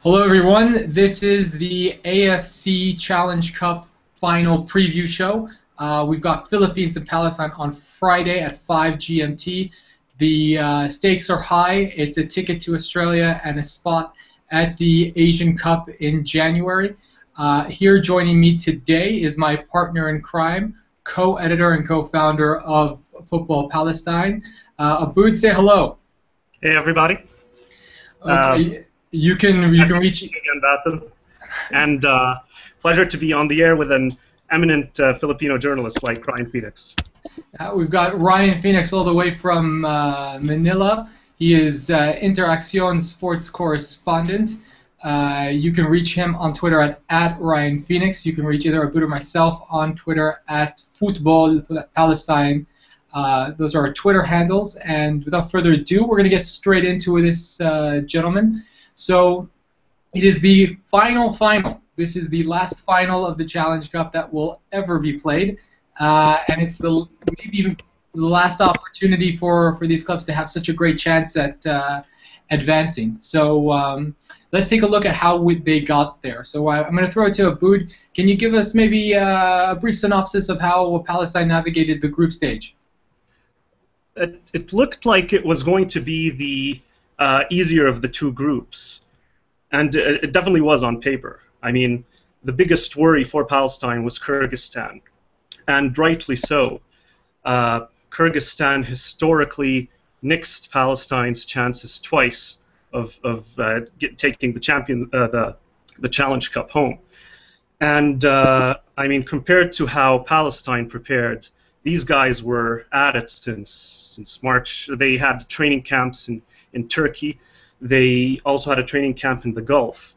Hello, everyone. This is the AFC Challenge Cup final preview show. We've got Philippines and Palestine on Friday at 5 GMT. The stakes are high. It's a ticket to Australia and a spot at the Asian Cup in January. Here joining me today is my partner in crime, co-editor and co-founder of Football Palestine. Abood, say hello. Hey, everybody. Okay. You can reach again, Bassem, and pleasure to be on the air with an eminent Filipino journalist like Ryan Phoenix. We've got Ryan Phoenix all the way from Manila. He is Interacción sports correspondent. You can reach him on Twitter at Ryan Phoenix. You can reach either Abood or myself on Twitter at Football Palestine. Those are our Twitter handles. And without further ado, we're going to get straight into this, gentlemen. So it is the final. This is the last final of the Challenge Cup that will ever be played, and it's maybe even the last opportunity for these clubs to have such a great chance at advancing. So let's take a look at how they got there. So I'm going to throw it to Abood. Can you give us maybe a brief synopsis of how Palestine navigated the group stage? It looked like it was going to be the easier of the two groups, and it definitely was on paper. I mean, the biggest worry for Palestine was Kyrgyzstan, and rightly so. Kyrgyzstan historically nixed Palestine's chances twice of taking the Challenge Cup home, and I mean, compared to how Palestine prepared, these guys were at it since March. They had training camps in Turkey. They also had a training camp in the Gulf,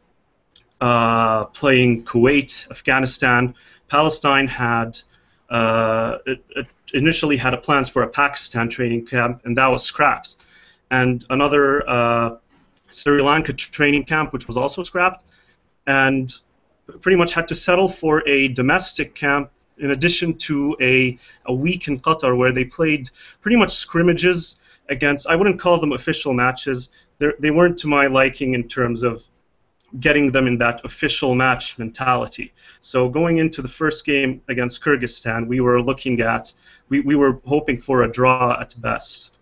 playing Kuwait, Afghanistan. Palestine had initially had plans for a Pakistan training camp, and that was scrapped. And another Sri Lanka training camp, which was also scrapped, and pretty much had to settle for a domestic camp in addition to a week in Qatar where they played pretty much scrimmages against, I wouldn't call them official matches. They weren't to my liking in terms of getting them in that official match mentality. So going into the first game against Kyrgyzstan, we were looking at, we were hoping for a draw at best.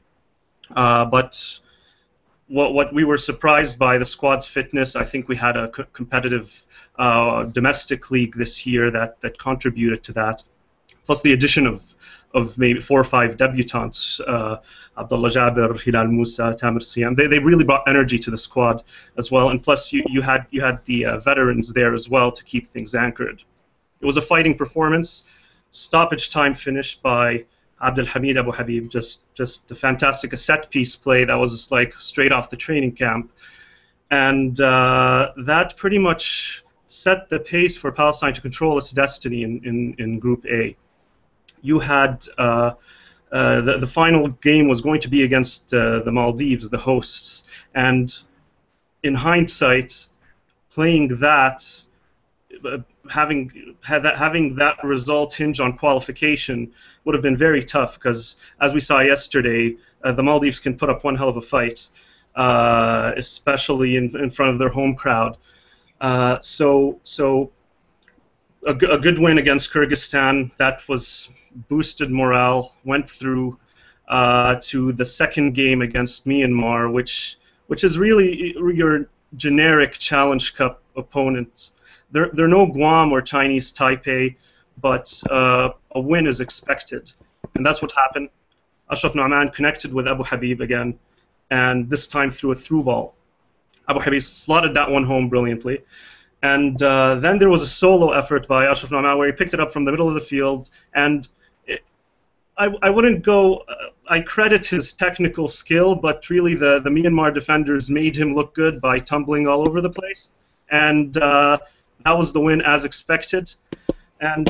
But what we were surprised by the squad's fitness. I think we had a competitive domestic league this year that contributed to that, plus the addition of maybe 4 or 5 debutants, Abdullah Jaber, Hilal Musa, Tamer Siam. They really brought energy to the squad as well, and plus you had the veterans there as well to keep things anchored. It was a fighting performance. Stoppage time finished by Abdel Hamid Abu Habib, just a fantastic set piece play that was like straight off the training camp, and that pretty much set the pace for Palestine to control its destiny in Group A. You had the final game was going to be against the Maldives, the hosts, and in hindsight, playing that, having that result hinge on qualification would have been very tough, because as we saw yesterday, the Maldives can put up one hell of a fight, especially in front of their home crowd. So a good win against Kyrgyzstan, that was boosted morale, went through to the second game against Myanmar, which is really your generic Challenge Cup opponent. They're no Guam or Chinese Taipei, but a win is expected, and that's what happened. Ashraf Nu'man connected with Abu Habib again, and this time through a through ball. Abu Habib slotted that one home brilliantly. And then there was a solo effort by Ashraf Nu'man where he picked it up from the middle of the field, and I wouldn't go, I credit his technical skill, but really the Myanmar defenders made him look good by tumbling all over the place, and that was the win as expected. And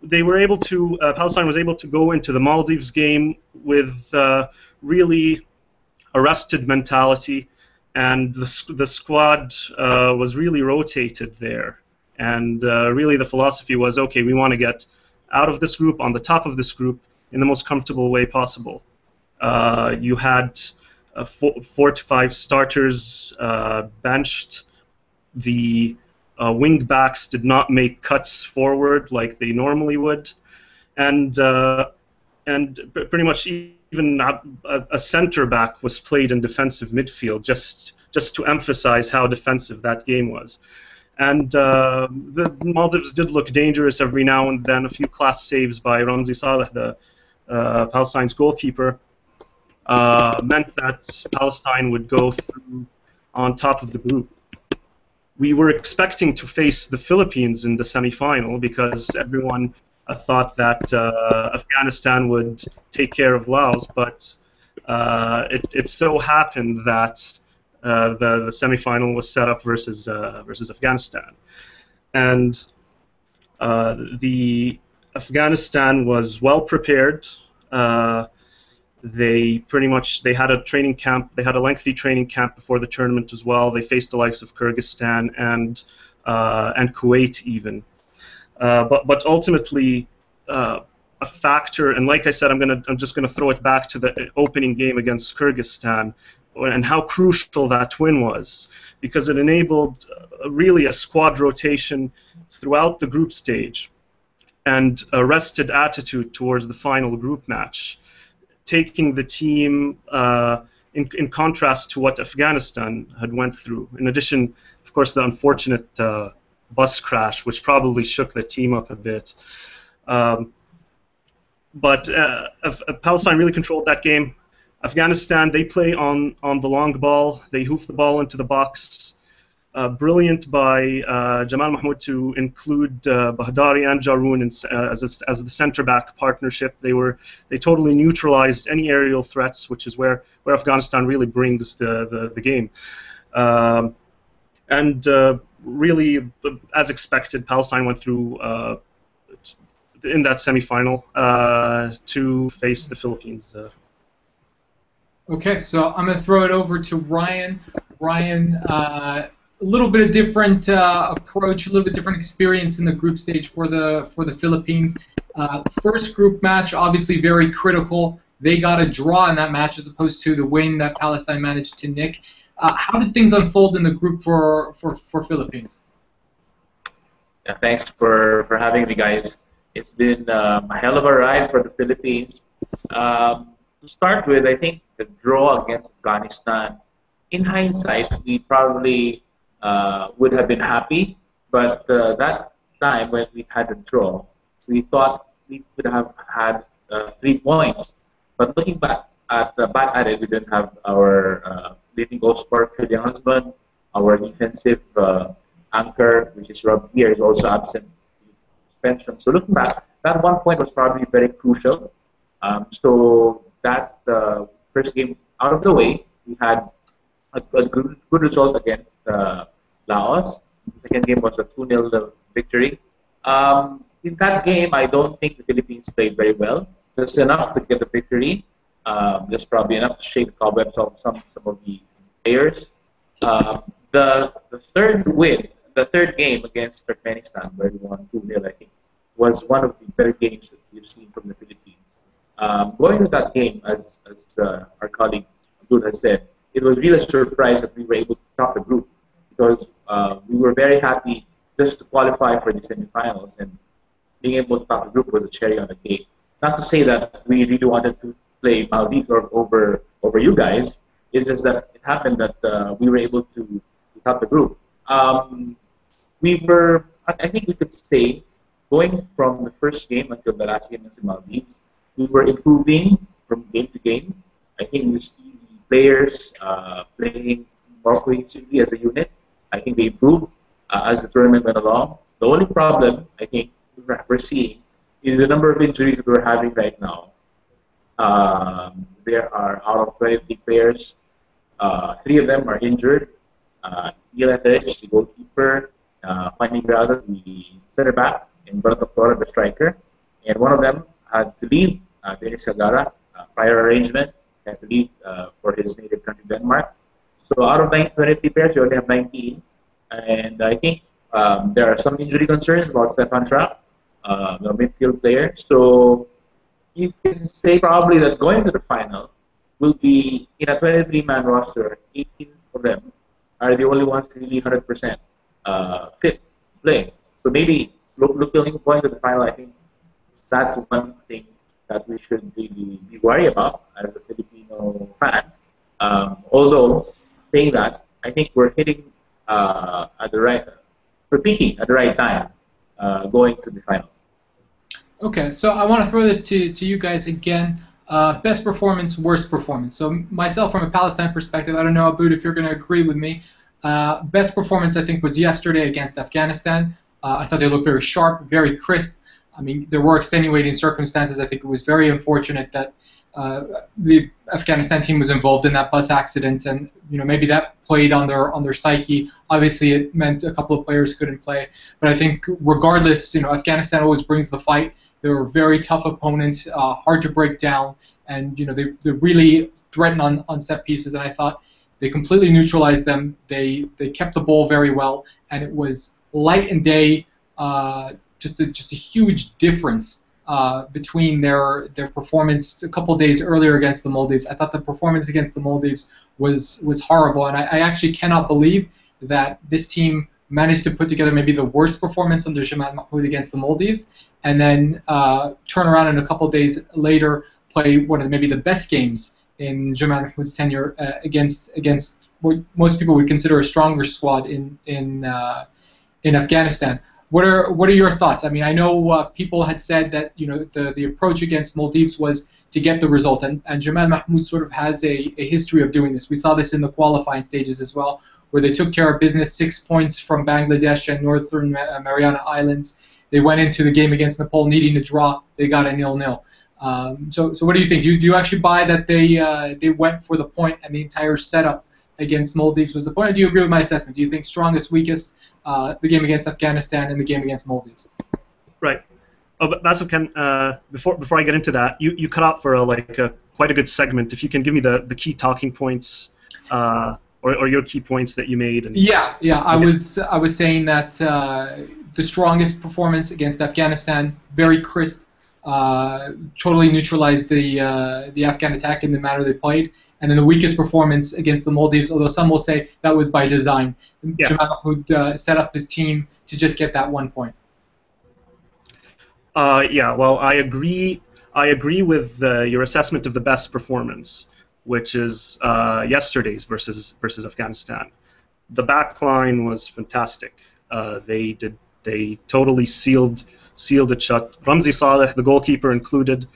they were able to, Palestine was able to go into the Maldives game with really a rested mentality. And the squad was really rotated there, and really the philosophy was, okay, we want to get out of this group, on the top of this group, in the most comfortable way possible. You had four to five starters benched. The wing backs did not make cuts forward like they normally would, and pretty much even a center back was played in defensive midfield just to emphasize how defensive that game was. And the Maldives did look dangerous every now and then. A few class saves by Ramzi Saleh, the Palestine's goalkeeper, meant that Palestine would go through on top of the group. We were expecting to face the Philippines in the semi-final because everyone thought that Afghanistan would take care of Laos, but it so happened that the semi-final was set up versus Afghanistan, and the Afghanistan was well prepared. They had a training camp. They had a lengthy training camp before the tournament as well. They faced the likes of Kyrgyzstan and Kuwait even. But ultimately, a factor, and like I said, I'm just gonna throw it back to the opening game against Kyrgyzstan, and how crucial that win was, because it enabled really a squad rotation throughout the group stage, and a rested attitude towards the final group match, taking the team in contrast to what Afghanistan had went through. In addition, of course, the unfortunate bus crash, which probably shook the team up a bit. But Palestine really controlled that game. Afghanistan, they play on the long ball. They hoof the ball into the box. Brilliant by Jamal Mahmoud to include Bahdari and Jaroun as the center-back partnership. They totally neutralized any aerial threats, which is where Afghanistan really brings the game. And really, as expected, Palestine went through in that semi-final to face the Philippines. Okay, so I'm going to throw it over to Ryan. Ryan, a little bit of different approach, a little bit different experience in the group stage for the Philippines. First group match, obviously very critical. They got a draw in that match as opposed to the win that Palestine managed to nick. How did things unfold in the group for Philippines? Yeah, thanks for having me, guys. It's been a hell of a ride for the Philippines. To start with, I think the draw against Afghanistan, in hindsight, we probably would have been happy, but that time when we had a draw, we thought we could have had 3 points. But looking back at it, we didn't have our leading goal scorer, Phil Husband, our defensive anchor, which is Rob here, is also absent due to suspension. So looking back, that 1 point was probably very crucial. So that first game out of the way, we had a good result against Laos. The second game was a 2-0 victory. In that game, I don't think the Philippines played very well. Just enough to get the victory. Just probably enough to shake the cobwebs off some of the players. The third game against Turkmenistan, where we won 2-0, I think, was one of the better games that we've seen from the Philippines. Going to that game, as our colleague Abdul has said, it was really a surprise that we were able to top the group, because we were very happy just to qualify for the semifinals, and being able to top the group was a cherry on the cake. Not to say that we really wanted to play Maldives over you guys. It's just that it happened that we were able to top the group. I think we could say, going from the first game until the last game against the Maldives, we were improving from game to game. I think we see the players playing more cohesively as a unit. I think they improved as the tournament went along. The only problem I think we're seeing is the number of injuries that we're having right now. There are, out of 20 players, 3 of them are injured. Neil Etheridge, the goalkeeper, Fanny Grado, the center back, and Berto Flora, the striker. And one of them had to leave, Dennis Kagara, prior arrangement, had to leave for his native country, Denmark. So out of 20 players, we only have 19. And I think there are some injury concerns about Stefan Trapp, the midfield player. So you can say probably that going to the final, will be in a 23-man roster. 18 of them are the only ones really 100% fit to play. So maybe looking going to the final, I think that's one thing that we should really be worried about as a Filipino fan. Although saying that, I think we're hitting at the right, we're peaking at the right time, going to the final. Okay, so I want to throw this to you guys again. Best performance, worst performance. So myself, from a Palestine perspective, I don't know, Aboud, if you're going to agree with me. Best performance, I think, was yesterday against Afghanistan. I thought they looked very sharp, very crisp. I mean, there were extenuating circumstances. I think it was very unfortunate that the Afghanistan team was involved in that bus accident, and maybe that played on their psyche. Obviously, it meant a couple of players couldn't play, but I think regardless, Afghanistan always brings the fight. They're a very tough opponent, hard to break down, and they really threaten on set pieces. And I thought they completely neutralized them. They kept the ball very well, and it was light and day. Just a huge difference between their performance a couple of days earlier against the Maldives. I thought the performance against the Maldives was horrible, and I actually cannot believe that this team managed to put together maybe the worst performance under Jamal Mahmoud against the Maldives, and then turn around and a couple of days later play one of maybe the best games in Jamal Mahmoud's tenure against what most people would consider a stronger squad in Afghanistan. What are your thoughts? I mean, I know people had said that the approach against Maldives was to get the result, and Jamal Mahmoud sort of has a history of doing this. We saw this in the qualifying stages as well, where they took care of business, 6 points from Bangladesh and Northern Mariana Islands. They went into the game against Nepal needing to draw. They got a 0-0. So what do you think? Do you actually buy that they went for the point and the entire setup against Maldives was the point, or do you agree with my assessment? Do you think strongest, weakest, the game against Afghanistan and the game against Maldives? Right. Oh, but that's okay. Before I get into that, you cut out for quite a good segment. If you can give me the key talking points, or your key points that you made. Yeah. I was saying that the strongest performance against Afghanistan, very crisp, totally neutralized the Afghan attack in the manner they played. And then the weakest performance against the Maldives, although some will say that was by design. Yeah. Jamal Mahmoud set up his team to just get that 1 point. Yeah, well, I agree with your assessment of the best performance, which is yesterday's versus Afghanistan. The back line was fantastic. They totally sealed it shut. Ramzi Saleh, the goalkeeper included.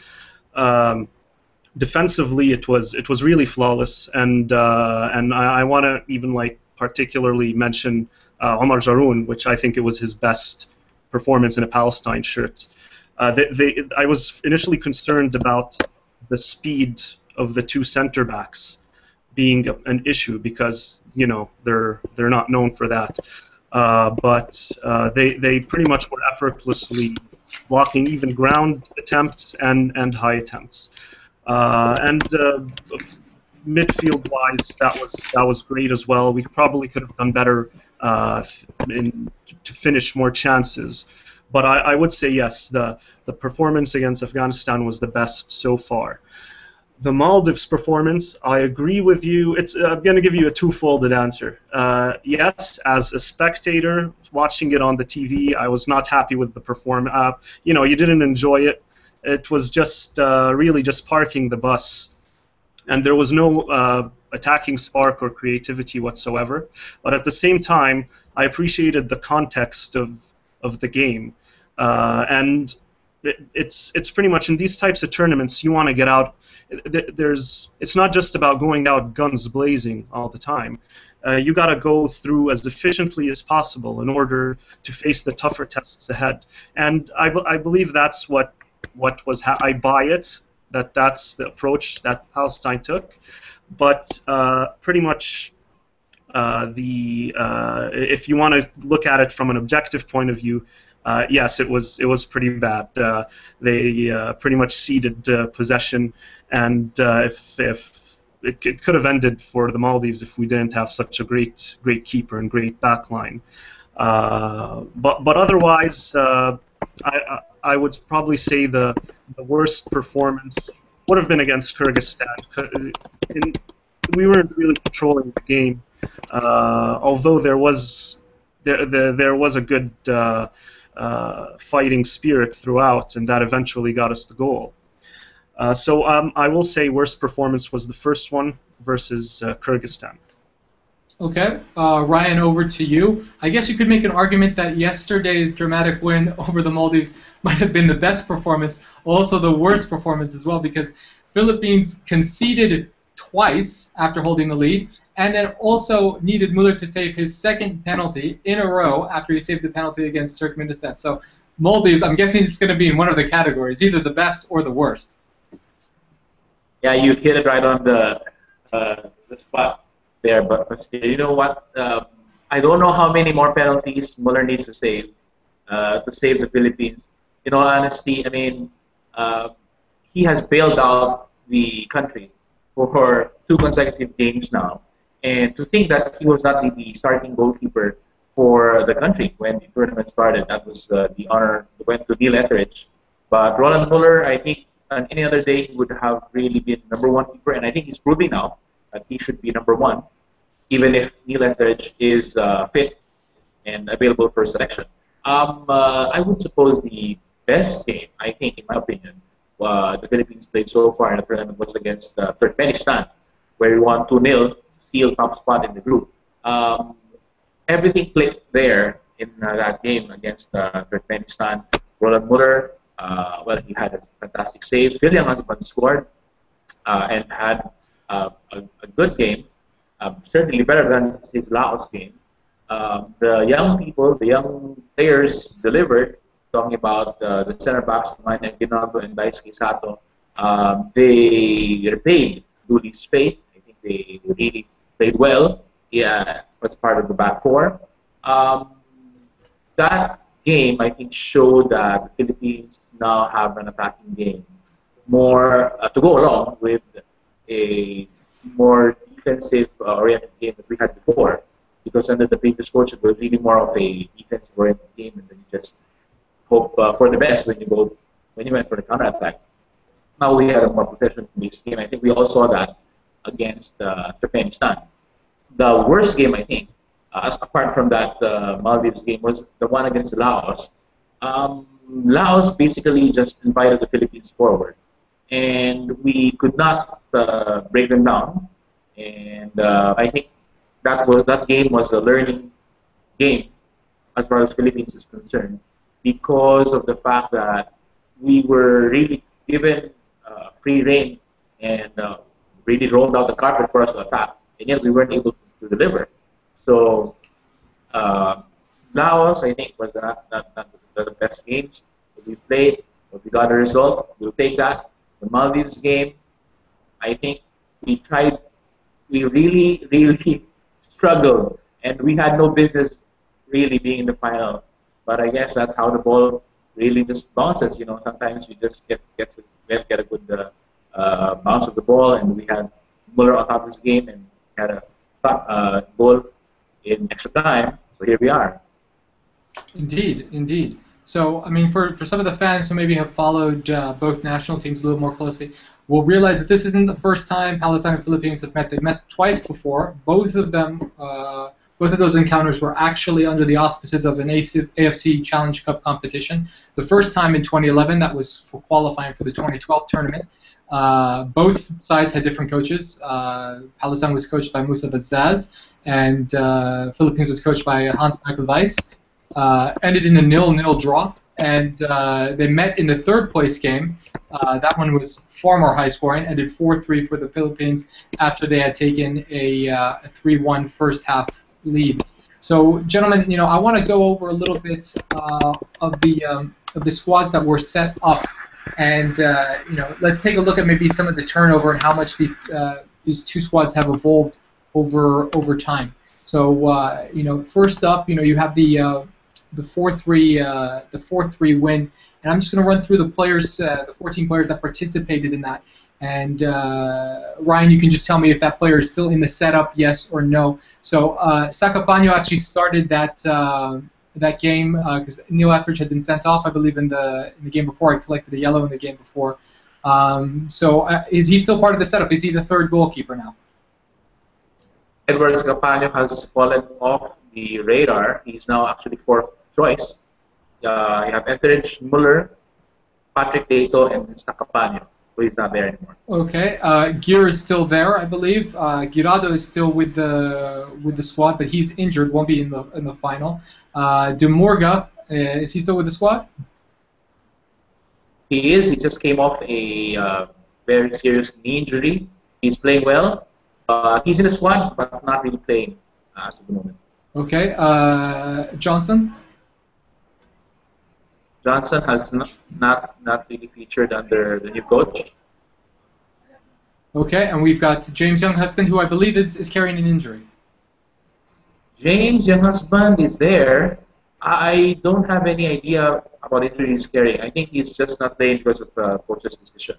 Defensively, it was really flawless, and I want to even particularly mention Omar Jaroun, which I think it was his best performance in a Palestine shirt. I was initially concerned about the speed of the two center backs being an issue because they're not known for that, but they pretty much were effortlessly blocking even ground attempts and high attempts. And midfield-wise, that was great as well. We probably could have done better to finish more chances, but I would say yes, the performance against Afghanistan was the best so far. The Maldives performance, I agree with you. I'm going to give you a two-folded answer. Yes, as a spectator watching it on the TV, I was not happy with the performance. You didn't enjoy it. It was just really just parking the bus, and there was no attacking spark or creativity whatsoever. But at the same time, I appreciated the context of the game, and it's pretty much in these types of tournaments you want to get out. It's not just about going out guns blazing all the time. You got to go through as efficiently as possible in order to face the tougher tests ahead, and I believe that's what was I buy it, that's the approach that Palestine took, but pretty much if you want to look at it from an objective point of view, yes, it was pretty bad. They pretty much ceded possession, and if it could have ended for the Maldives if we didn't have such a great keeper and great backline. But otherwise, I would probably say the worst performance would have been against Kyrgyzstan. We weren't really controlling the game, although there was a good fighting spirit throughout, and that eventually got us the goal. So I will say worst performance was the first one versus Kyrgyzstan. Okay, Ryan, over to you. I guess you could make an argument that yesterday's dramatic win over the Maldives might have been the best performance, also the worst performance as well, because Philippines conceded twice after holding the lead, and then also needed Muller to save his second penalty in a row after he saved the penalty against Turkmenistan. So Maldives, I'm guessing it's going to be in one of the categories, either the best or the worst. Yeah, you hit it right on the spot there, but you know what? I don't know how many more penalties Muller needs to save the Philippines. In all honesty, I mean, he has bailed out the country for 2 consecutive games now, and to think that he was not the starting goalkeeper for the country when the tournament started, that was the honor went to Neil Etheridge. But Roland Muller, I think on any other day he would have really been #1 keeper, and I think he's proving now that he should be #1, even if Neil Etheridge is fit and available for selection. I would suppose the best game, I think, in my opinion, the Philippines played so far in the tournament was against Turkmenistan, where we won 2-0, seal top spot in the group. Everything clicked there in that game against Turkmenistan. Roland Muller, well, he had a fantastic save. William Husband scored and had a good game, certainly better than his Laos game. The young people, the young players delivered. Talking about the center backs, Mane Ginaldo and Daisuke Sato, they repaid Dooley's faith. I think they really played well. Yeah, was part of the back four. That game, I think, showed that the Philippines now have an attacking game, more to go along with a more defensive-oriented game that we had before. Because under the previous coach, it was really more of a defensive-oriented game, and then you just hope for the best when you went for the counterattack. Now we had a more possession-based game. I think we all saw that against Turkmenistan. The worst game, I think, apart from that Maldives game, was the one against Laos. Laos basically just invited the Philippines forward, and we could not break them down. And I think that game was a learning game as far as Philippines is concerned, because of the fact that we were really given free rein and really rolled out the carpet for us to attack, and yet we weren't able to deliver. So Laos, I think, was not the best games that we played, but we got a result. We'll take that. The Maldives game, I think we really, really struggled, and we had no business really being in the final. But I guess that's how the ball really just bounces. You know, sometimes you just get a good bounce of the ball, and we had Muller on top of this game and had a goal in extra time. So here we are. Indeed, indeed. So, I mean, for some of the fans who maybe have followed both national teams a little more closely, will realize that this isn't the first time Palestine and Philippines have met. They've met twice before. Both of those encounters were actually under the auspices of an AFC Challenge Cup competition. The first time in 2011, that was for qualifying for the 2012 tournament. Both sides had different coaches. Palestine was coached by Musa Bazzaz, and Philippines was coached by Hans-Michael Weiss. Ended in a 0-0 draw, and they met in the third place game. That one was far more high scoring, ended 4-3 for the Philippines after they had taken a 3-1 first half lead. So, gentlemen, you know, I want to go over a little bit of the squads that were set up, and you know, let's take a look at maybe some of the turnover and how much these two squads have evolved over time. So, you know, first up, you know, you have the 4-3 win, and I'm just going to run through the players, the 14 players that participated in that. And Ryan, you can just tell me if that player is still in the setup, yes or no. So Sacapano actually started that game because Neil Etheridge had been sent off, I believe, in the game before. He collected a yellow in the game before. Is he still part of the setup? Is he the third goalkeeper now? Edward Scapano has fallen off the radar. He's now actually fourth choice. You have Etheridge, Muller, Patrick Dato, and Scapano, so he's not there anymore. Okay, Gear is still there, I believe. Guirado is still with the squad, but he's injured, won't be in the final. De Morga, is he still with the squad? He is. He just came off a very serious knee injury. He's playing well. He's in the squad, but not really playing at the moment. Okay, Johnson? Johnson has not really featured under the new coach. Okay, and we've got James Younghusband, who I believe is carrying an injury. James Younghusband is there. I don't have any idea about injury he's carrying. I think he's just not playing because of coach's decision.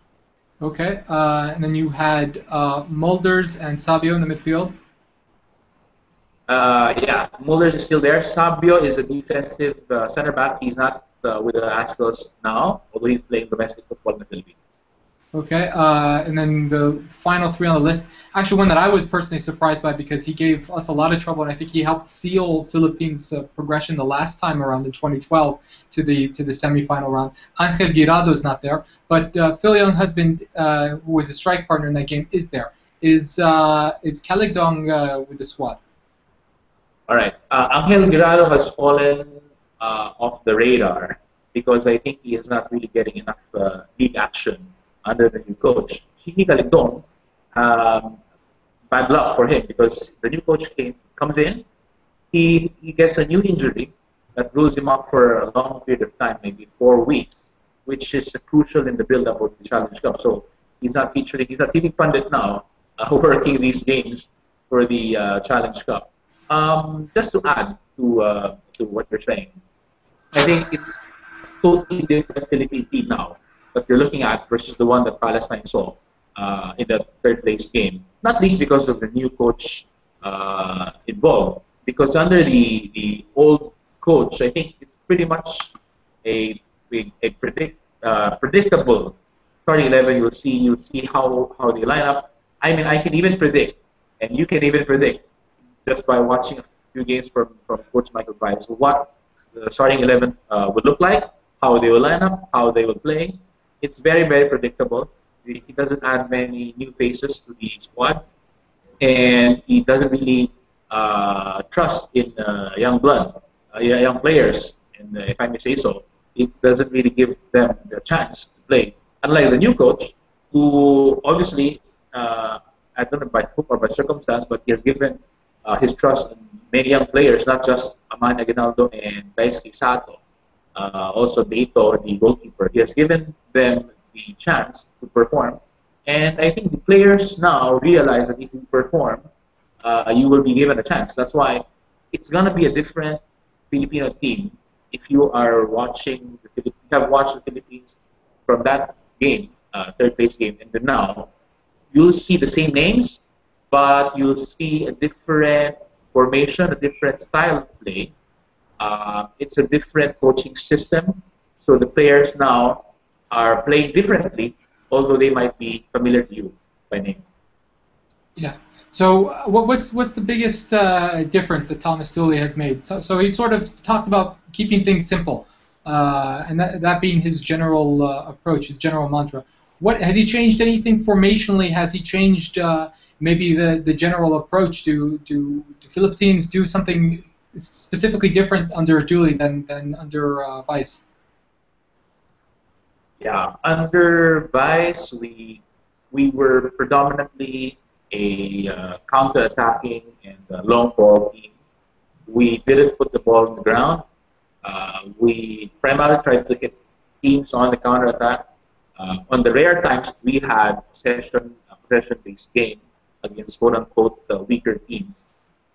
Okay, and then you had Mulders and Sabio in the midfield. Yeah, Mulders is still there. Sabio is a defensive center back. He's not with the Astros now, although he's playing domestic football in the Philippines. Okay, and then the final three on the list, actually one that I was personally surprised by because he gave us a lot of trouble, and I think he helped seal Philippines' progression the last time around in 2012 to the semifinal round. Angel Guirado's not there, but Phil Younghusband, who was a strike partner in that game, is there. Is Caligdong with the squad? All right, Angel Guirado has fallen off the radar because I think he is not really getting enough league action under the new coach. Chiqui Caligdong, bad luck for him because the new coach comes in, he gets a new injury that rules him up for a long period of time, maybe 4 weeks, which is crucial in the build-up of the Challenge Cup. So he's not featuring, he's a TV pundit now, working these games for the Challenge Cup. Just to add to what you're saying, I think it's a totally different Philippine team now that you're looking at versus the one that Palestine saw in the third place game. Not least because of the new coach involved. Because under the old coach, I think it's pretty much a predictable starting 11. You'll see how they line up. I mean, I can even predict, and you can even predict just by watching a few games from Coach Michael Weiss what the starting 11 would look like, how they will line up, how they will play. It's very, very predictable. He doesn't add many new faces to the squad, and he doesn't really trust in young blood, young players, and if I may say so, it doesn't really give them the chance to play. Unlike the new coach, who obviously, I don't know by hook or by circumstance, but he has given his trust in many young players, not just Aman Aguinaldo and Daisuke Sato. Also Dato, the goalkeeper. He has given them the chance to perform, and I think the players now realize that if you perform, you will be given a chance. That's why it's gonna be a different Filipino team if you are watching have watched the Philippines from that game, third place game, and then now you'll see the same names, but you'll see a different formation, a different style of play. It's a different coaching system, so the players now are playing differently, although they might be familiar to you by name. Yeah. So what's the biggest difference that Thomas Dooley has made? So he sort of talked about keeping things simple, and that being his general approach, his general mantra. What has he changed? Anything formationally? Has he changed maybe the general approach to Philippines? Do something specifically different under Dooley than under Weiss? Yeah, under Weiss, we were predominantly a counter-attacking and long ball team. We didn't put the ball on the ground. We primarily tried to hit teams on the counter-attack. On the rare times we had possession-based game against quote-unquote weaker teams,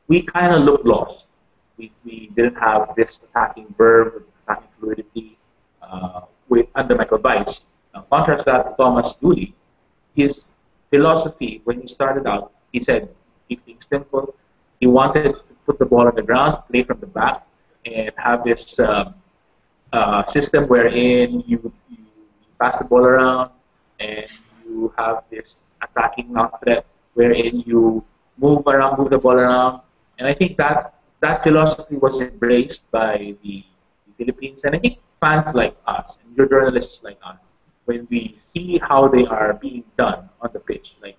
we kind of looked lost. We didn't have this attacking verve, attacking fluidity under Michael Weiss. Contrast that to Thomas Dooley. His philosophy when he started out, he said, keep things simple. He wanted to put the ball on the ground, play from the back, and have this system wherein you pass the ball around, and you have this attacking knock threat wherein you move around, move the ball around, and I think that philosophy was embraced by the Philippines, and I think fans like us and your journalists like us, when we see how they are being done on the pitch, like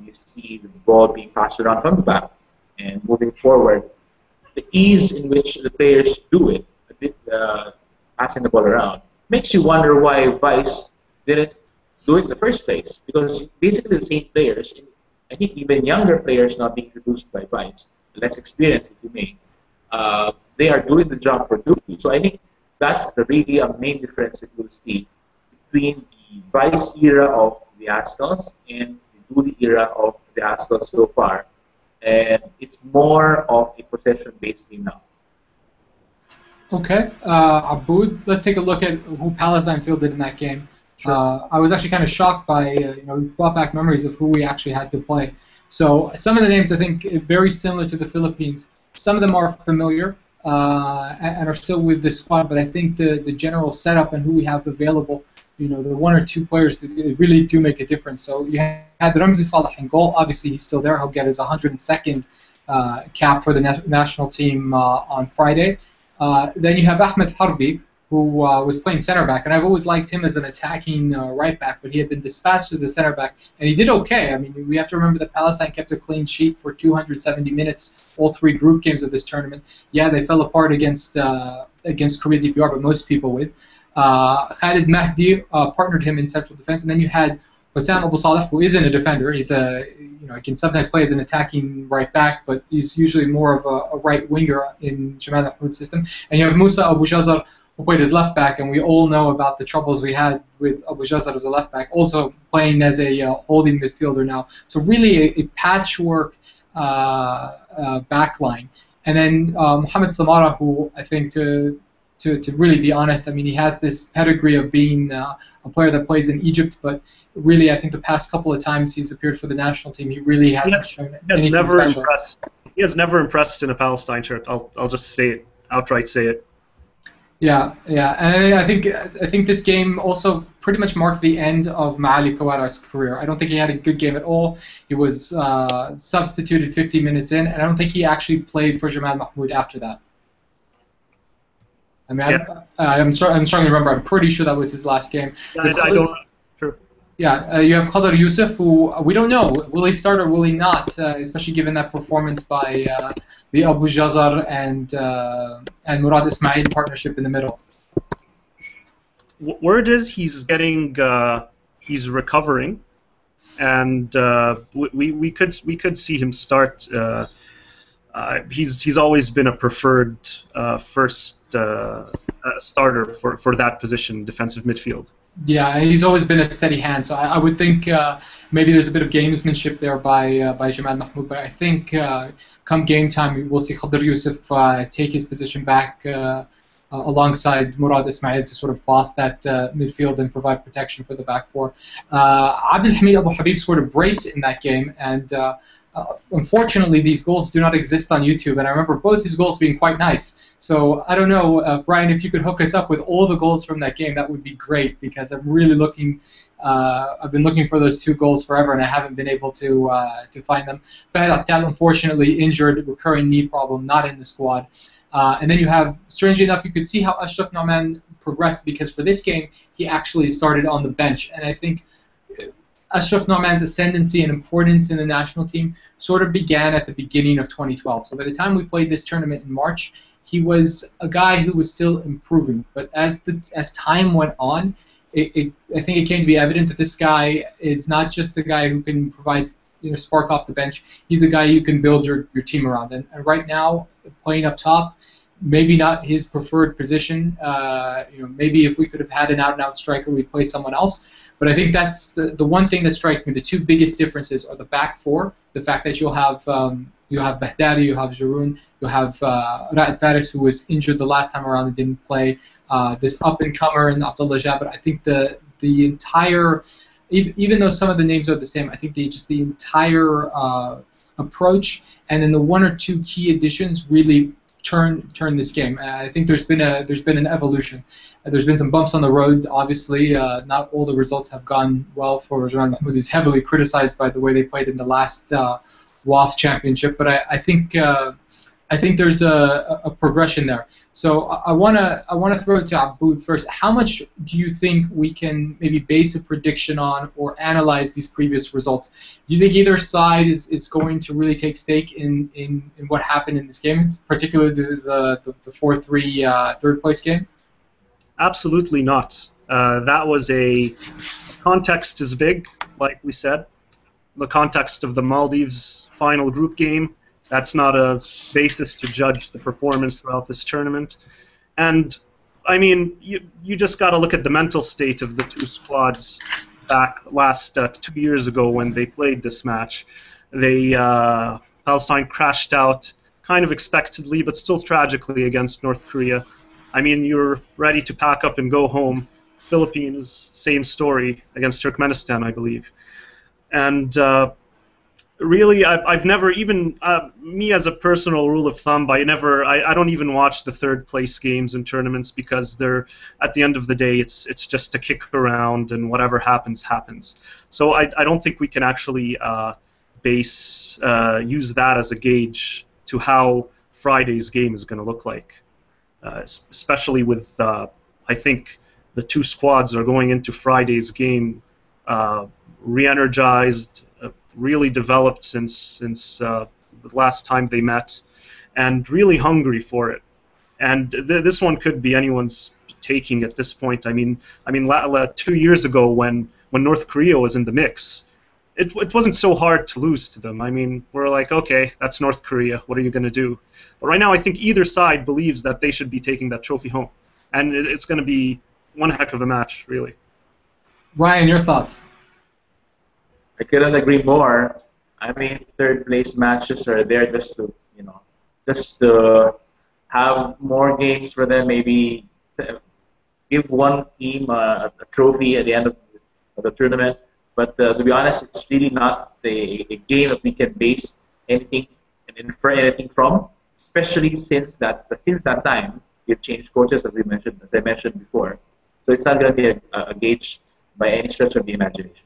you see the ball being passed around from the back and moving forward, the ease in which the players do it, passing the ball around, makes you wonder why Vice didn't do it in the first place. Because basically the same players, I think even younger players not being introduced by Vice, less experienced if you may, they are doing the job for Duty. So I think that's really a main difference that you'll see between the Vice era of the Aztals and the Duty era of the Aztals so far. And it's more of a possession-based game now. Okay, Aboud, let's take a look at who Palestine fielded in that game. Sure. I was actually kind of shocked by, brought back memories of who we actually had to play. So some of the names I think very similar to the Philippines. Some of them are familiar and are still with the squad, but I think the general setup and who we have available, the one or two players that really do make a difference. So you had Ramzi Salah in goal. Obviously, he's still there. He'll get his 102nd cap for the national team on Friday. Then you have Ahmed Harbi, who was playing center back, and I've always liked him as an attacking right back, but he had been dispatched as a center back, and he did okay. I mean, we have to remember that Palestine kept a clean sheet for 270 minutes, all three group games of this tournament. Yeah, they fell apart against Korea DPR, but most people would. Khalid Mahdi partnered him in central defense, and then you had Bassam Abu Saleh, who isn't a defender. He's he can sometimes play as an attacking right back, but he's usually more of a right winger in Jamal Mahmoud's system. And you have Musa Abu Jazar, who played as left back, and we all know about the troubles we had with Abu Jazar as a left back, also playing as a holding midfielder now. So really a patchwork back line. And then Mohamed Samara, who I think to really be honest, I mean, he has this pedigree of being a player that plays in Egypt, but really I think the past couple of times he's appeared for the national team, he really hasn't shown anything special. He has never impressed in a Palestine shirt. I'll just say it, outright say it. Yeah, and I think this game also pretty much marked the end of Maali Kawara's career. I don't think he had a good game at all. He was substituted 50 minutes in, and I don't think he actually played for Jamal Mahmoud after that. I mean, yeah. I'm struggling to remember. I'm pretty sure that was his last game. I don't. True. Yeah, you have Qadar Youssef, who we don't know. Will he start or will he not? Especially given that performance by the Abu Jazar and Murad Ismail partnership in the middle. Word is he's recovering, and we could see him start. He's always been a preferred first starter for that position, defensive midfield. Yeah, he's always been a steady hand, so I would think maybe there's a bit of gamesmanship there by Jamal Mahmoud, but I think come game time we'll see Qadar Youssef take his position back alongside Murad Ismail to sort of boss that midfield and provide protection for the back four. Abdul Hamid Abu Habib scored a brace in that game, and unfortunately these goals do not exist on YouTube, and I remember both his goals being quite nice. So I don't know, Brian, if you could hook us up with all the goals from that game, that would be great, because I'm really looking. I've been looking for those two goals forever, and I haven't been able to find them. Fahad Attal, unfortunately, injured, recurring knee problem, not in the squad. And then you have, strangely enough, you could see how Ashraf Nauman progressed, because for this game he actually started on the bench, and I think Ashraf Nauman's ascendancy and importance in the national team sort of began at the beginning of 2012. So by the time we played this tournament in March, he was a guy who was still improving. But as time went on, I think it came to be evident that this guy is not just a guy who can provide spark off the bench. He's a guy you can build your team around. And right now, playing up top, maybe not his preferred position. Maybe if we could have had an out-and-out striker, we'd play someone else. But I think that's the one thing that strikes me. The two biggest differences are the back four. The fact that you'll have Bahdari, you have Jaroun, you have Ra'ad Faris, who was injured the last time around and didn't play. This up-and-comer in Abdullah Jabir. I think the entire, even though some of the names are the same, I think the entire approach and then the one or two key additions really turn this game. I think there's been an evolution. There's been some bumps on the road. Obviously, not all the results have gone well for Real Mahmoud. He's heavily criticized by the way they played in the last WAF championship, but I think there's a progression there. So I wanna throw it to Aboud first. How much do you think we can maybe base a prediction on or analyze these previous results? Do you think either side is going to really take stake in what happened in this game, particularly the 4-3 third place game? Absolutely not. That was context is big, like we said. The context of the Maldives final group game. That's not a basis to judge the performance throughout this tournament. And, I mean, you just got to look at the mental state of the two squads back last 2 years ago when they played this match. Palestine crashed out kind of expectedly, but still tragically against North Korea. I mean, you're ready to pack up and go home. Philippines, same story against Turkmenistan, I believe. And really, I've never even me as a personal rule of thumb. I don't even watch the third place games in tournaments because they're at the end of the day it's just a kick around and whatever happens. So I don't think we can actually use that as a gauge to how Friday's game is going to look like, especially with I think the two squads are going into Friday's game re-energized. Really developed since the last time they met, and really hungry for it. And this one could be anyone's taking at this point. I mean, 2 years ago when North Korea was in the mix, it wasn't so hard to lose to them. I mean, we're like, okay, that's North Korea. What are you going to do? But right now, I think either side believes that they should be taking that trophy home, and it's going to be one heck of a match, really. Ryan, your thoughts? I couldn't agree more. I mean, third place matches are there just to have more games for them. Maybe give one team a trophy at the end of the tournament. But to be honest, it's really not a game that we can base anything and infer anything from. Especially since that time we've changed coaches, as I mentioned before. So it's not going to be a gauge by any stretch of the imagination.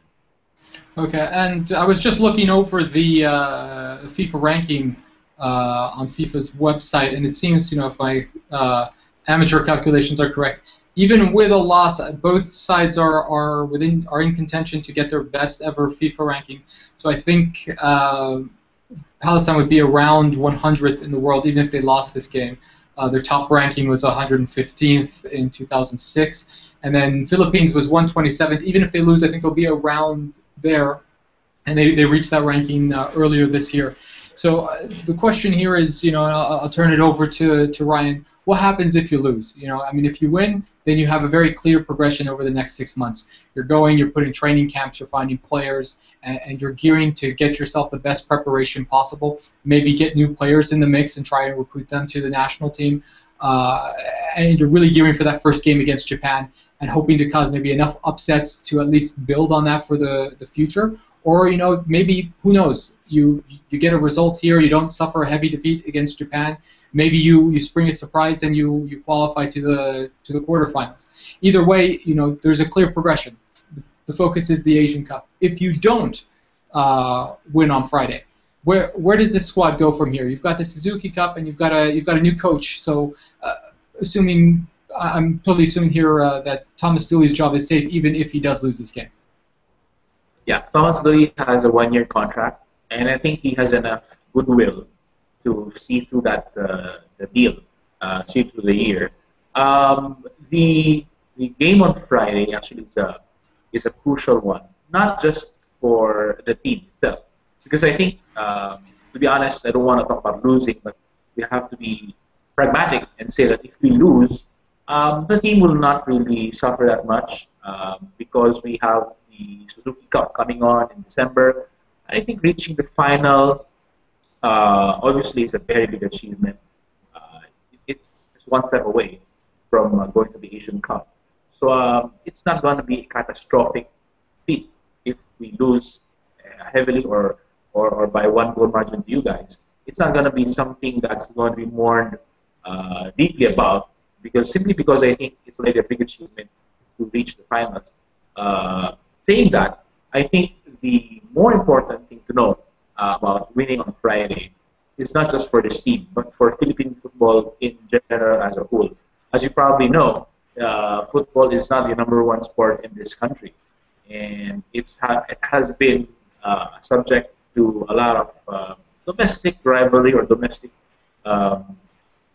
Okay, and I was just looking over the FIFA ranking on FIFA's website, and it seems, if my amateur calculations are correct, even with a loss, both sides are in contention to get their best ever FIFA ranking. So I think Palestine would be around 100th in the world, even if they lost this game. Their top ranking was 115th in 2006. And then Philippines was 127th. Even if they lose, I think they'll be around there. And they reached that ranking earlier this year. So the question here is, I'll turn it over to Ryan. What happens if you lose? If you win, then you have a very clear progression over the next 6 months. You're putting training camps, you're finding players, and you're gearing to get yourself the best preparation possible. Maybe get new players in the mix and try to recruit them to the national team. And you're really gearing for that first game against Japan and hoping to cause maybe enough upsets to at least build on that for the future. Or, maybe, who knows, you get a result here, you don't suffer a heavy defeat against Japan. Maybe you spring a surprise and you qualify to the quarterfinals. Either way, there's a clear progression. The focus is the Asian Cup. If you don't win on Friday, where does this squad go from here? You've got the Suzuki Cup and you've got a new coach. So I'm totally assuming here that Thomas Dooley's job is safe even if he does lose this game. Yeah, Thomas Dooley has a 1-year contract, and I think he has enough goodwill to see through that the deal, see through the year. The game on Friday actually is a crucial one, not just for the team itself, because I think, to be honest, I don't want to talk about losing, but we have to be pragmatic and say that if we lose, the team will not really suffer that much because we have the Suzuki Cup coming on in December. I think reaching the final obviously is a very big achievement. It's one step away from going to the Asian Cup. So it's not going to be a catastrophic feat if we lose heavily or by 1 goal margin to you guys. It's not going to be something that's going to be mourned deeply about, because simply because I think it's already a big achievement to reach the finals. Saying that, I think the more important thing to know about winning on Friday is not just for this team, but for Philippine football in general as a whole. As you probably know, football is not the #1 sport in this country, and it has been subject to a lot of domestic rivalry or domestic um,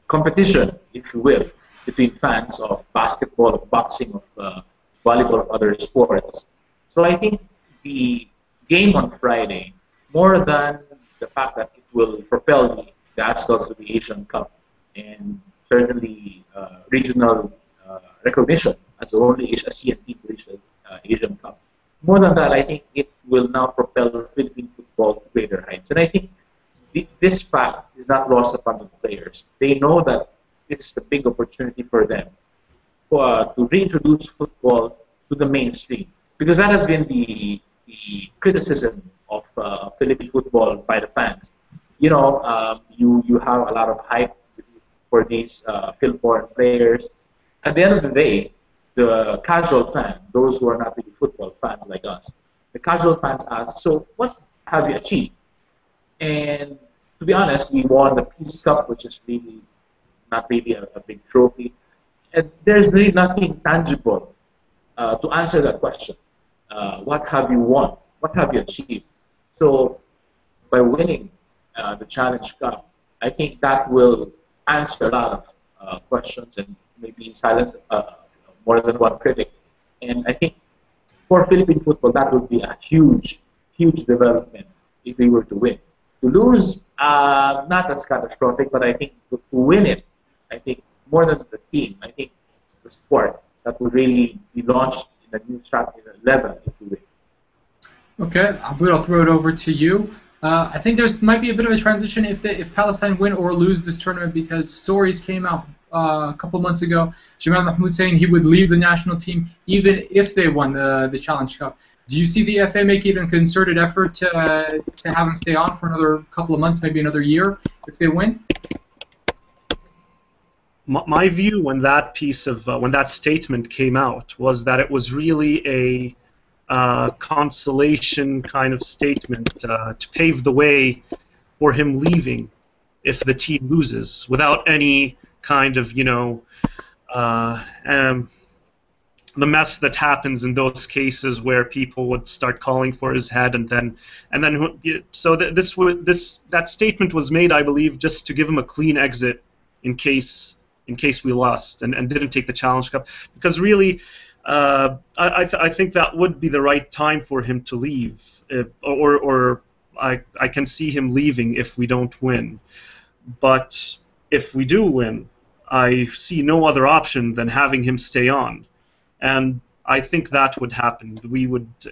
competition, if you will, between fans of basketball, of boxing, of volleyball, of other sports. So I think the game on Friday, more than the fact that it will propel the Aztecs to the Asian Cup and certainly regional recognition as the only ASEAN team to reach the Asian Cup. More than that, I think it will now propel Philippine football to greater heights. And I think this fact is not lost upon the players. They know that this is a big opportunity for them to reintroduce football to the mainstream. Because that has been the criticism of Philippine football by the fans. You have a lot of hype for these foreign players. At the end of the day, the casual fan, those who are not really football fans like us, the casual fans ask, so what have you achieved? And to be honest, we won the Peace Cup, which is really not really a big trophy. And there's really nothing tangible to answer that question. What have you won? What have you achieved? So by winning the Challenge Cup, I think that will answer a lot of questions and maybe silence more than one critic. And I think for Philippine football, that would be a huge, huge development if we were to win. To lose, not as catastrophic, but I think to win it, I think more than the team, I think the sport that will really be launched in a new level, if you will. Okay, Abud, I'll throw it over to you. I think there might be a bit of a transition if Palestine win or lose this tournament, because stories came out a couple months ago. Jamal Mahmoud saying he would leave the national team even if they won the Challenge Cup. Do you see the FA making a concerted effort to have him stay on for another couple of months, maybe another year, if they win? My view when that when that statement came out was that it was really a consolation kind of statement to pave the way for him leaving if the team loses, without any kind of, the mess that happens in those cases where people would start calling for his head, and then so that statement was made, I believe, just to give him a clean exit in case we lost and didn't take the Challenge Cup, because really I think that would be the right time for him to leave, or I can see him leaving if we don't win. But if we do win, I see no other option than having him stay on, and I think that would happen.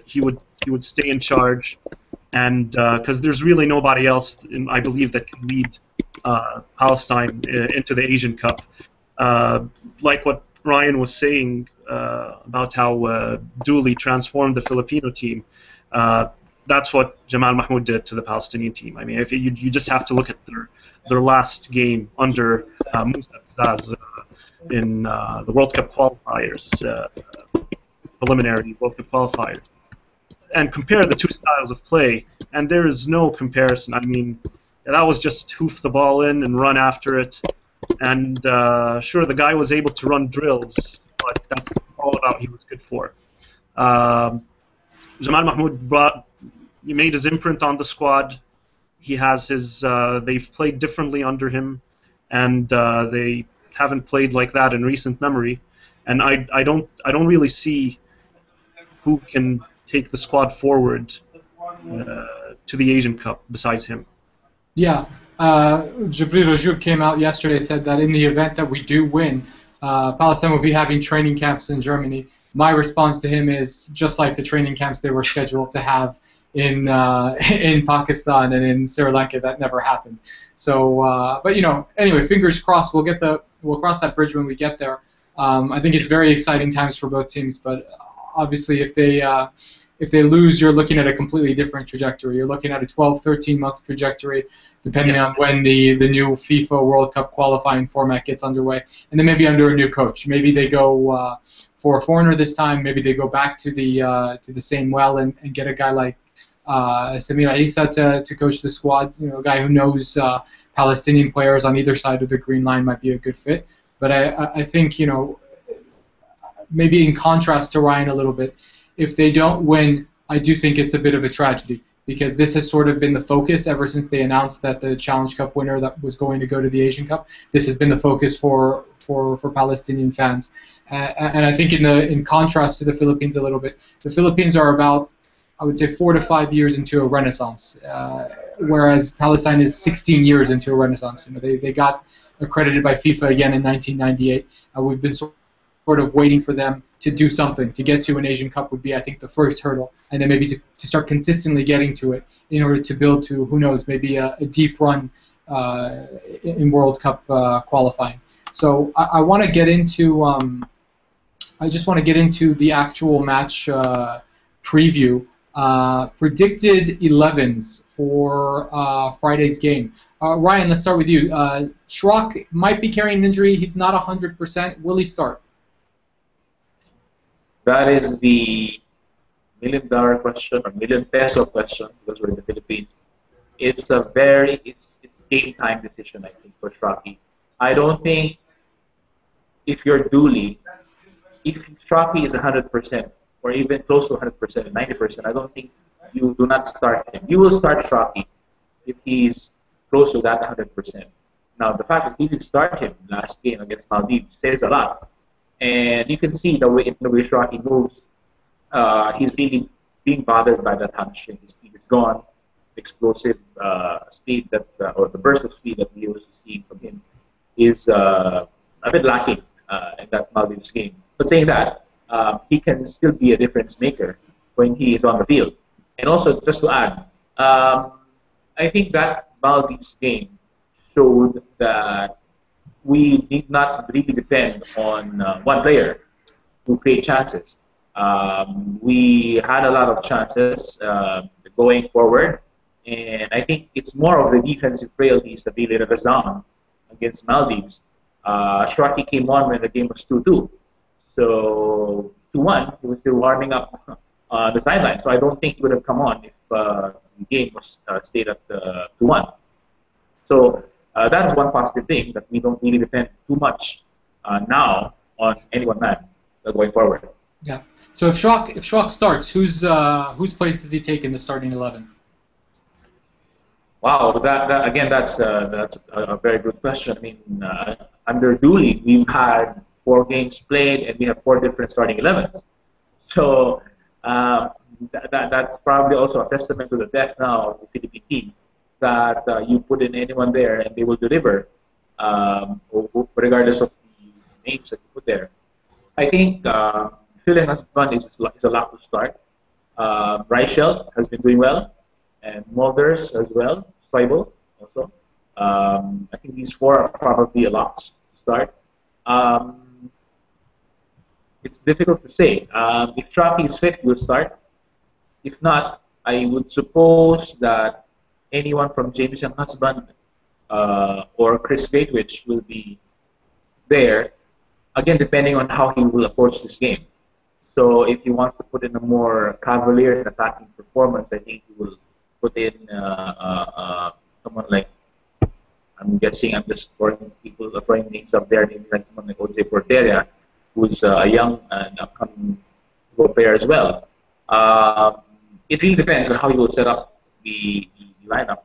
He would stay in charge, and because there's really nobody else, I believe, that can lead Palestine into the Asian Cup. Like what Ryan was saying about how Dooley transformed the Filipino team. That's what Jamal Mahmoud did to the Palestinian team. I mean, if you just have to look at their last game under Musa Zaz in the World Cup qualifiers, preliminary World Cup qualifiers, and compare the two styles of play, and there is no comparison. I mean, that was just hoof the ball in and run after it. And sure, the guy was able to run drills, but that's all about he was good for. Jamal Mahmoud made his imprint on the squad. He has his. They've played differently under him, and they haven't played like that in recent memory. And I don't really see who can take the squad forward to the Asian Cup besides him. Yeah. Jibril Rajoub came out yesterday, said that in the event that we do win, Palestine will be having training camps in Germany. My response to him is just like the training camps they were scheduled to have in Pakistan and in Sri Lanka. That never happened. So, but anyway, fingers crossed. We'll cross that bridge when we get there. I think it's very exciting times for both teams, but obviously if they If they lose, you're looking at a completely different trajectory. You're looking at a 12, 13-month trajectory, depending on when the new FIFA World Cup qualifying format gets underway. And then maybe under a new coach. Maybe they go for a foreigner this time. Maybe they go back to the same well and get a guy like Samir Issa to coach the squad. You know, a guy who knows Palestinian players on either side of the green line might be a good fit. But I think, you know, maybe in contrast to Ryan a little bit, if they don't win, I do think it's a bit of a tragedy, because this has sort of been the focus ever since they announced that the Challenge Cup winner that was going to go to the Asian Cup. This has been the focus for Palestinian fans, and I think in contrast to the Philippines a little bit, the Philippines are about, I would say, 4 to 5 years into a renaissance, whereas Palestine is 16 years into a renaissance. You know, they got accredited by FIFA again in 1998. We've been sort of waiting for them to do something. To get to an Asian Cup would be, I think, the first hurdle, and then maybe to start consistently getting to it in order to build to, who knows, maybe a deep run in World Cup qualifying. So I want to get into, I just want to get into the actual match preview. Predicted 11s for Friday's game. Ryan, let's start with you. Schrock might be carrying an injury. He's not 100%. Will he start? That is the $1 million question, or $1,000,000 question, because we're in the Philippines. It's a it's game time decision, I think, for Strachey. I don't think if you're Dooley, if Strachey is 100%, or even close to 100%, 90%, I don't think you do not start him. You will start Strachey if he's close to that 100%. Now, the fact that he didn't start him last game against Maldives says a lot. And you can see the way Strachey moves. He's really being bothered by that hamstring. His speed is gone. Explosive speed or the burst of speed that we used to see from him is a bit lacking in that Maldives game. But saying that, he can still be a difference maker when he is on the field. And also, just to add, I think that Maldives game showed that we need not really depend on one player to create chances. We had a lot of chances going forward, and I think it's more of the defensive frailties that really let us down against Maldives. Strachey came on when the game was 2-2. So 2-1, he was still warming up the sideline. So I don't think he would have come on if the game was stayed at 2-1. So that's one positive thing, that we don't really depend too much now on any one man going forward. Yeah. So if Schrock starts, whose place does he take in the starting 11? Wow, that's a very good question. I mean, under Dooley, we've had 4 games played and we have 4 different starting 11s. So that's probably also a testament to the depth now of the Philippine team, that you put in anyone there and they will deliver, regardless of the names that you put there. I think Phil and Husband is a lot to start. Reichelt has been doing well, and Mulders as well, Stoibel also. I think these 4 are probably a lot to start. It's difficult to say. If Strachey is fit, we'll start. If not, I would suppose that anyone from James and Husband or Chris Gatewich will be there, again, depending on how he will approach this game. So if he wants to put in a more cavalier and attacking performance, I think he will put in someone like, I'm guessing, I'm just throwing names up there, maybe like someone like O.J. Porteria, who's a young and upcoming player as well. It really depends on how he will set up the lineup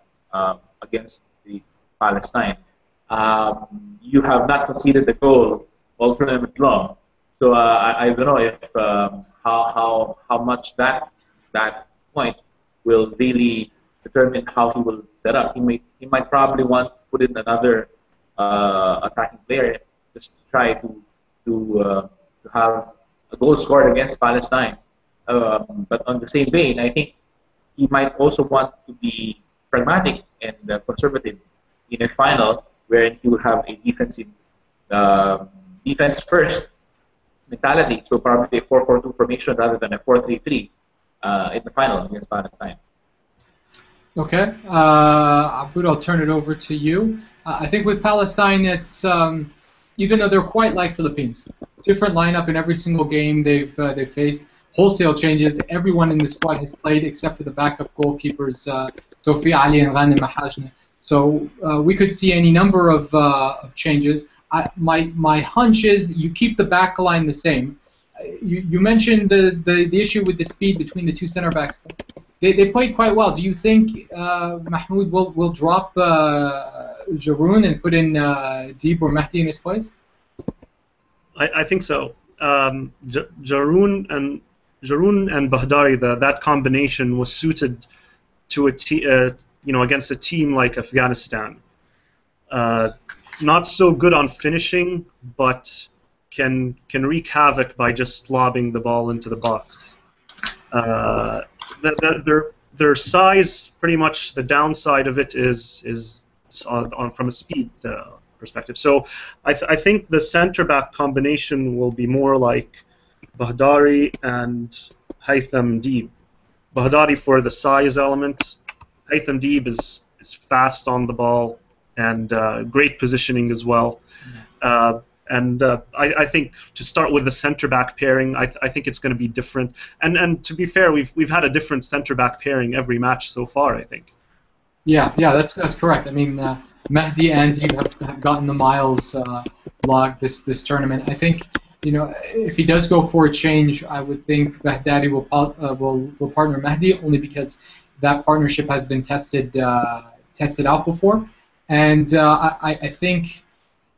against the Palestine. You have not conceded the goal all tournament long, so I don't know if how much that point will really determine how he will set up. He might probably want to put in another attacking player just to try to have a goal scored against Palestine. But on the same vein, I think he might also want to be pragmatic and conservative in a final where he will have a defensive defense first mentality, so probably a 4-4-2 formation rather than a 4-3-3. in the final against Palestine. Okay, Abud, I'll turn it over to you. I think with Palestine, it's even though they're quite like Philippines, different lineup in every single game they've faced, wholesale changes. Everyone in the squad has played except for the backup goalkeepers, Tofi Ali and Ghanem Mahajne. So we could see any number of changes. My hunch is you keep the back line the same. You mentioned the issue with the speed between the two center backs. They played quite well. Do you think Mahmoud will drop Jaroun and put in Deeb or Mahdi in his place? I think so. Jaroun and Bahdari, that combination was suited to against a team like Afghanistan. Not so good on finishing, but can wreak havoc by just lobbing the ball into the box. Their size, pretty much the downside of it is from a speed perspective. So I think the center back combination will be more like Bahdari and Haytham Deeb. Bahdari for the size element. Haytham Deeb is fast on the ball and great positioning as well. I think to start with the center back pairing, I think it's going to be different. And to be fair, we've had a different center back pairing every match so far, I think. Yeah, that's correct. I mean, Mahdi and Deeb have gotten the miles log this tournament. I think if he does go for a change, I would think Bahdari will partner Mahdi only because that partnership has been tested out before, and I think.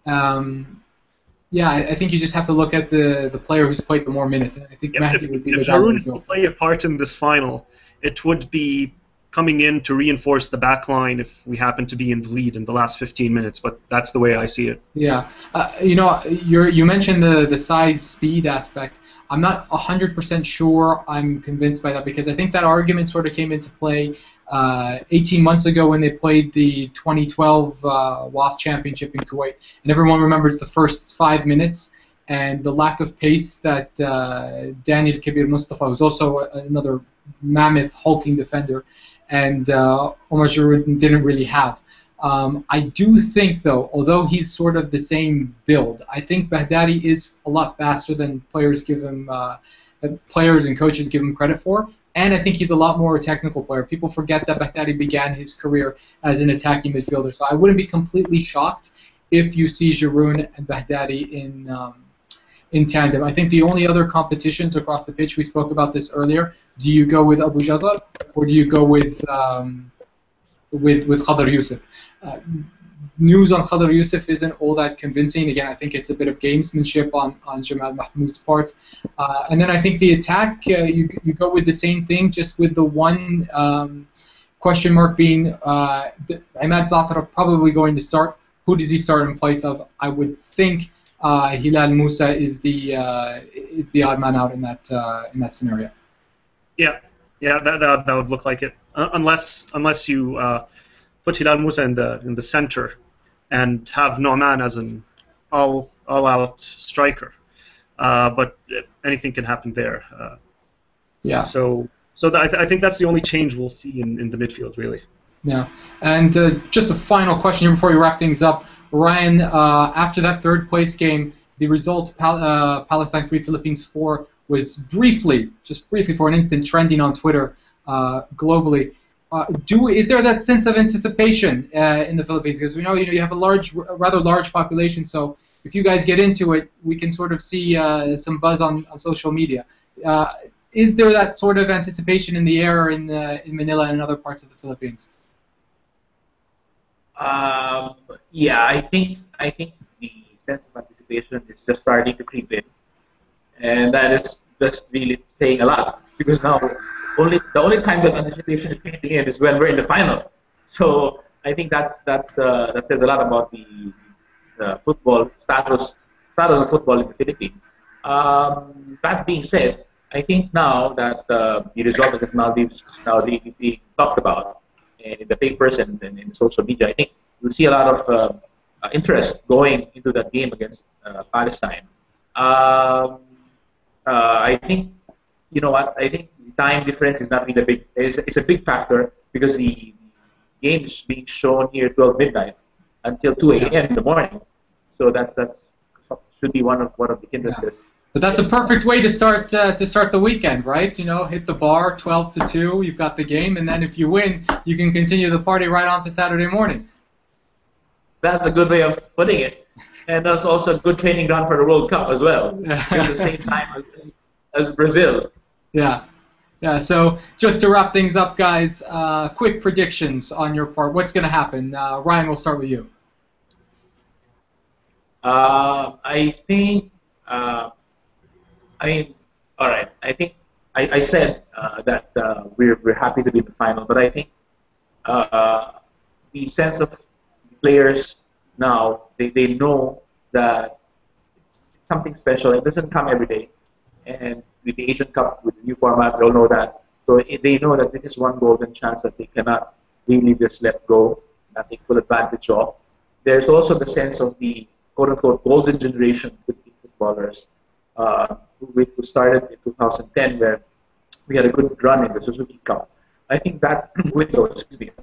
I think you just have to look at the player who's played the more minutes, and I think Mahdi would be the guy. If Jaroun will play a part in this final, it would be coming in to reinforce the back line if we happen to be in the lead in the last 15 minutes, but that's the way I see it. Yeah. You mentioned the size speed aspect. I'm not 100% sure I'm convinced by that because I think that argument sort of came into play 18 months ago when they played the 2012 WAF Championship in Kuwait. And everyone remembers the first 5 minutes and the lack of pace that Daniel Kabir Mustafa, who's also another mammoth hulking defender, and Omar Jaroud didn't really have. I do think, though, although he's sort of the same build, I think Bahdari is a lot faster than players and coaches give him credit for. And I think he's a lot more a technical player. People forget that Bahdari began his career as an attacking midfielder. So I wouldn't be completely shocked if you see Jaroun and Bahdari in tandem. I think the only other competitions across the pitch, we spoke about this earlier, do you go with Abu Jazar or do you go with Khadr Youssef? News on Khadr Youssef isn't all that convincing. Again, I think it's a bit of gamesmanship on Jamal Mahmoud's part. And then I think the attack, you go with the same thing, just with the one question mark being Imad Zatara probably going to start. Who does he start in place of? I would think Hilal Musa is the odd man out in that scenario. Yeah, that would look like it. Unless you put Hilal Musa in the center and have Noman as an all-out striker, but anything can happen there. Yeah. So I think that's the only change we'll see in the midfield, really. Yeah, and just a final question here before we wrap things up. Ryan, after that third place game, the result Palestine 3, Philippines 4 was just briefly for an instant trending on Twitter globally. Is there that sense of anticipation in the Philippines? Because we know you have a rather large population, so if you guys get into it, we can sort of see some buzz on social media. Is there that sort of anticipation in the air in Manila and in other parts of the Philippines? Yeah, I think the sense of anticipation is just starting to creep in, and that is just really saying a lot because now the only time that anticipation is creeping in is when we're in the final. So I think that says a lot about the football status of football in the Philippines. That being said, I think now that the result against Maldives is now being talked about in the papers and in social media, I think we'll see a lot of interest going into that game against Palestine. I think, you know what, I think time difference is not really a big. It's a big factor because the game is being shown here 12 midnight until 2 a.m. in the morning. So that's should be one of the hindrances. Yeah. But that's a perfect way to start the weekend, right? You know, hit the bar 12 to 2. You've got the game, and then if you win, you can continue the party right on to Saturday morning. That's a good way of putting it, and that's also a good training ground for the World Cup as well. At the same time as Brazil. Yeah. Yeah, so just to wrap things up, guys, quick predictions on your part. What's going to happen? Ryan, we'll start with you. I think, all right. I think I said that we're happy to be in the final, but I think the sense of players now, they know that it's something special. It doesn't come every day. And with the Asian Cup, with the new format, they all know that. So they know that this is one golden chance that they cannot really just let go, not take full advantage of. There's also the sense of the quote-unquote golden generation of footballers who started in 2010, where we had a good run in the Suzuki Cup. I think that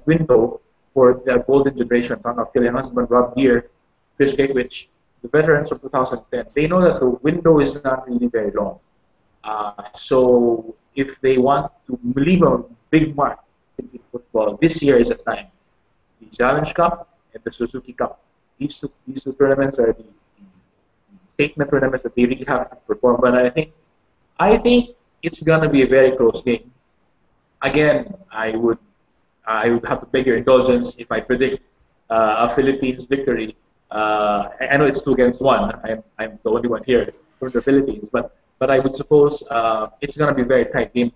window for the golden generation, talking of Kylian Husband, Rob Deere, Chris Gakwich, the veterans of 2010, they know that the window is not really very long. So if they want to leave a big mark in football, this year is a time. The Challenge Cup and the Suzuki Cup. These two tournaments are the statement tournaments that they really have to perform. But I think it's gonna be a very close game. Again, I would have to beg your indulgence if I predict a Philippines victory. I know it's 2-1. I'm the only one here from the Philippines, but I would suppose it's gonna be a very tight game.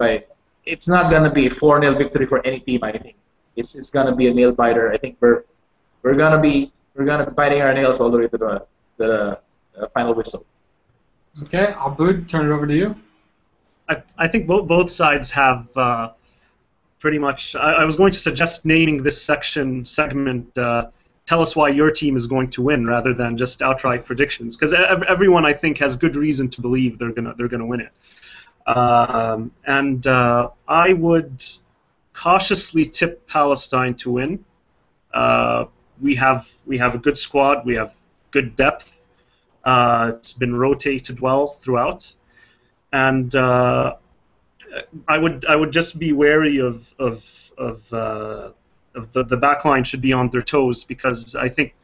It's not gonna be a 4-0 victory for any team. I think it's gonna be a nail biter. I think we're gonna be biting our nails all the way to the final whistle. Okay, Abud, turn it over to you. I think both sides have pretty much. I was going to suggest naming this segment. Tell us why your team is going to win, rather than just outright predictions, because everyone I think has good reason to believe they're gonna win it. And I would cautiously tip Palestine to win. We have a good squad. We have good depth. It's been rotated well throughout, and I would just be wary of the back line should be on their toes, because I think,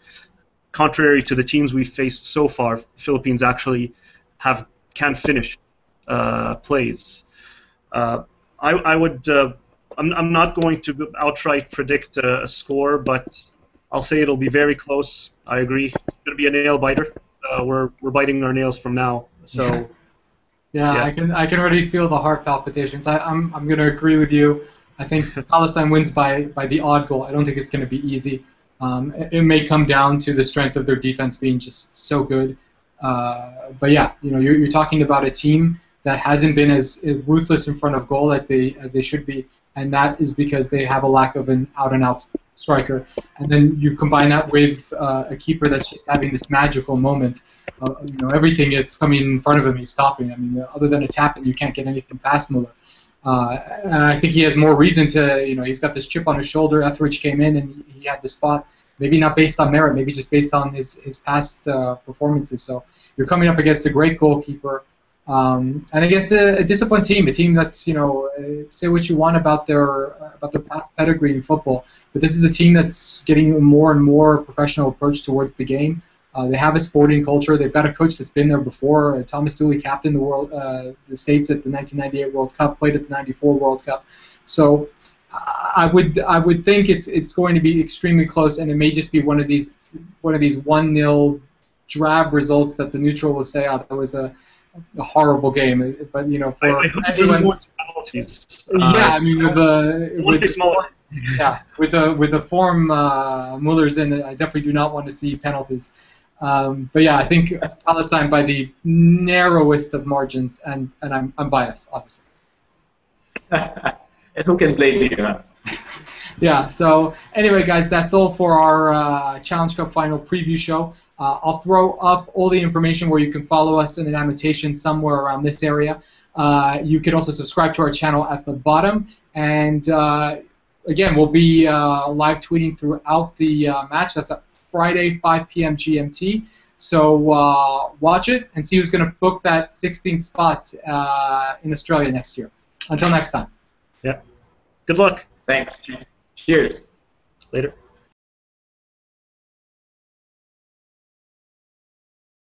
contrary to the teams we've faced so far, Philippines actually can finish plays. I'm not going to outright predict a score, but I'll say it'll be very close. I agree. It's going to be a nail biter. We're biting our nails from now. So. Yeah, I can already feel the heart palpitations. I'm going to agree with you. I think Palestine wins by the odd goal. I don't think it's going to be easy. It may come down to the strength of their defense being just so good. But yeah, you're talking about a team that hasn't been as ruthless in front of goal as they should be, and that is because they have a lack of an out-and-out striker. And then you combine that with a keeper that's just having this magical moment. Everything that's coming in front of him, he's stopping. I mean, other than a tap, and you can't get anything past Muller. And I think he has more reason to, he's got this chip on his shoulder. Etheridge came in and he had the spot, maybe not based on merit, maybe just based on his past performances. So you're coming up against a great goalkeeper and against a disciplined team, a team that's, say what you want about their past pedigree in football, but this is a team that's getting a more and more professional approach towards the game. They have a sporting culture. They've got a coach that's been there before. Thomas Dooley captained the States at the 1998 World Cup, played at the '94 World Cup. So I would think it's going to be extremely close, and it may just be one of these 1-0 drab results that the neutral will say, "Oh, that was a horrible game." But for anyone, penalties. Yeah, I mean with the form Muller's in, I definitely do not want to see penalties. But yeah, I think Palestine by the narrowest of margins, and I'm biased, obviously. And who can blame you? Huh? Yeah. So anyway, guys, that's all for our Challenge Cup final preview show. I'll throw up all the information where you can follow us in an annotation somewhere around this area. You can also subscribe to our channel at the bottom. And again, we'll be live tweeting throughout the match. That's at Friday, 5 p.m. GMT. So watch it and see who's going to book that 16th spot in Australia next year. Until next time. Yeah. Good luck. Thanks. Cheers. Later.